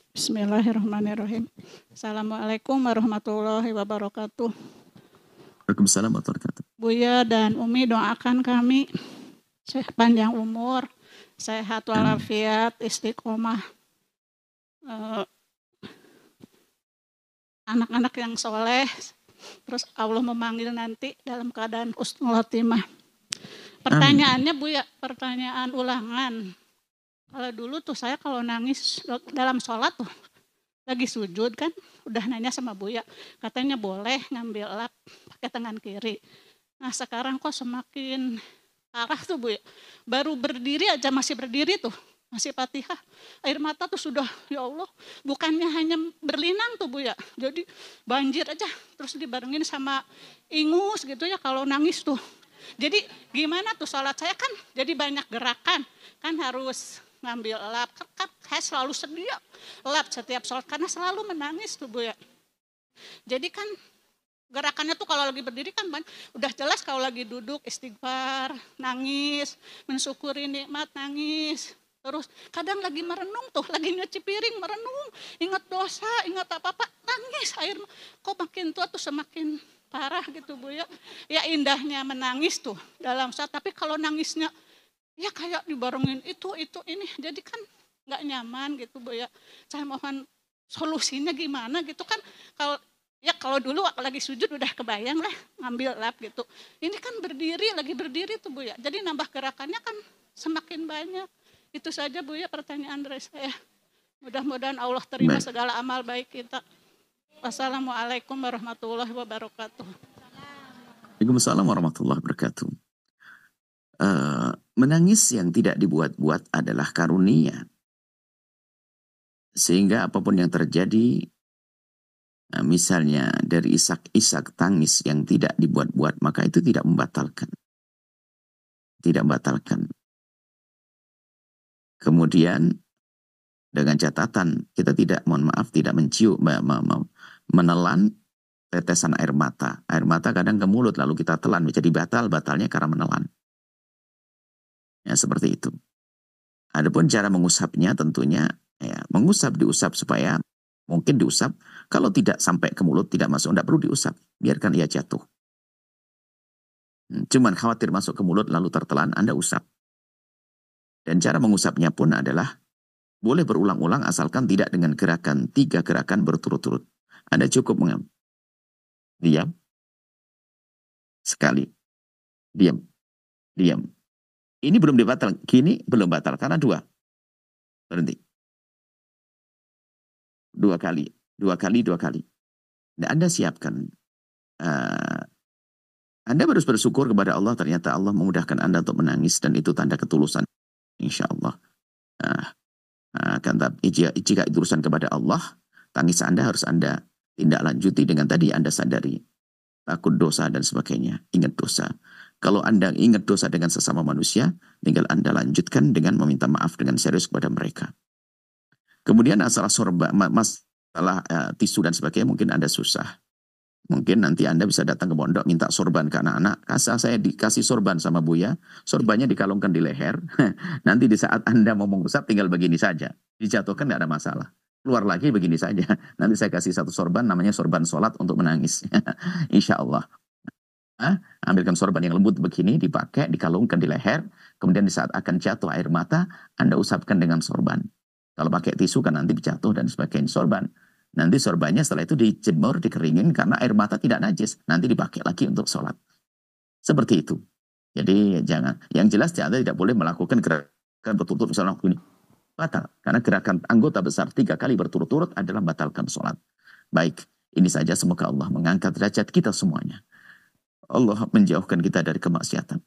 Bismillahirrahmanirrahim. Assalamualaikum warahmatullahi wabarakatuh. Waalaikumsalam warahmatullahi wabarakatuh. Buya dan Umi doakan kami panjang umur, sehat walafiat, istiqomah, anak-anak yang soleh, terus Allah memanggil nanti dalam keadaan husnul khotimah. Pertanyaannya Buya, pertanyaan ulangan. Kalau dulu tuh saya kalau nangis dalam sholat tuh lagi sujud kan udah nanya sama Buya, katanya boleh ngambil lap pakai tangan kiri. Nah sekarang kok semakin parah tuh Buya, baru berdiri aja masih berdiri tuh, masih Fatihah, air mata tuh sudah ya Allah, bukannya hanya berlinang tuh Buya, jadi banjir aja, terus dibarengin sama ingus gitu ya kalau nangis tuh. Jadi gimana tuh sholat saya kan jadi banyak gerakan, kan harus ngambil lap, kan saya selalu sedia lap setiap sholat karena selalu menangis tuh Bu ya. Jadi kan gerakannya tuh kalau lagi berdiri kan udah jelas, kalau lagi duduk istighfar, nangis, mensyukuri nikmat, nangis. Terus kadang lagi merenung tuh, lagi nyuci piring merenung, ingat dosa, ingat apa-apa, nangis air. Kok makin tua tuh semakin parah gitu Bu ya. Ya indahnya menangis tuh dalam saat, tapi kalau nangisnya ya kayak dibarengin itu ini, jadi kan nggak nyaman gitu Bu ya. Saya mohon solusinya gimana gitu kan. Kalau dulu lagi sujud udah kebayang lah ngambil lap gitu. Ini kan lagi berdiri tuh Bu ya. Jadi nambah gerakannya kan semakin banyak. Itu saja Bu ya pertanyaan dari saya. Mudah-mudahan Allah terima segala amal baik kita. Wassalamualaikum warahmatullahi wabarakatuh. Waalaikumsalam warahmatullahi wabarakatuh. Menangis yang tidak dibuat-buat adalah karunia. Sehingga apapun yang terjadi, misalnya dari isak-isak tangis yang tidak dibuat-buat, maka itu tidak membatalkan. Tidak membatalkan. Kemudian dengan catatan kita tidak, mohon maaf, tidak menelan tetesan air mata. Air mata kadang ke mulut lalu kita telan, menjadi batalnya karena menelan. Ya seperti itu. Adapun cara mengusapnya tentunya ya diusap supaya mungkin diusap. Kalau tidak sampai ke mulut, tidak masuk, tidak perlu diusap. Biarkan ia jatuh. Cuman khawatir masuk ke mulut lalu tertelan, Anda usap. Dan cara mengusapnya pun adalah boleh berulang-ulang asalkan tidak dengan 3 gerakan berturut-turut. Anda cukup diam. Sekali. Diam. Ini belum dibatal, kini belum batal karena 2. Berhenti. 2 kali. Dan Anda siapkan. Anda harus bersyukur kepada Allah, ternyata Allah memudahkan Anda untuk menangis dan itu tanda ketulusan. Insya Allah. Jika itu urusan kepada Allah, tangis Anda harus Anda tindak lanjuti dengan tadi Anda sadari. Takut dosa dan sebagainya. Ingat dosa. Kalau Anda ingat dosa dengan sesama manusia, tinggal Anda lanjutkan dengan meminta maaf dengan serius kepada mereka. Kemudian masalah tisu dan sebagainya mungkin Anda susah. Mungkin nanti Anda bisa datang ke pondok minta sorban ke anak-anak. Saya dikasih sorban sama Buya, sorbannya dikalungkan di leher. Nanti di saat Anda mau mengusap tinggal begini saja. Dijatuhkan tidak ada masalah. Keluar lagi begini saja. Nanti saya kasih 1 sorban, namanya sorban sholat untuk menangis. Insya Allah. Ambilkan sorban yang lembut begini, dipakai, dikalungkan di leher, kemudian di saat akan jatuh air mata, Anda usapkan dengan sorban. Kalau pakai tisu kan nanti jatuh dan sebagainya sorban. Nanti sorbannya setelah itu dijemur, dikeringin karena air mata tidak najis. Nanti dipakai lagi untuk sholat. Seperti itu. Jadi jangan, yang jelas Anda tidak boleh melakukan gerakan berturut-turut misalnya ini. Batal. Karena gerakan anggota besar 3 kali berturut-turut adalah membatalkan sholat. Baik, ini saja, semoga Allah mengangkat derajat kita semuanya. Allah menjauhkan kita dari kemaksiatan.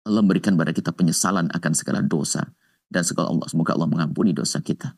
Allah memberikan pada kita penyesalan akan segala dosa. Dan semoga Allah mengampuni dosa kita.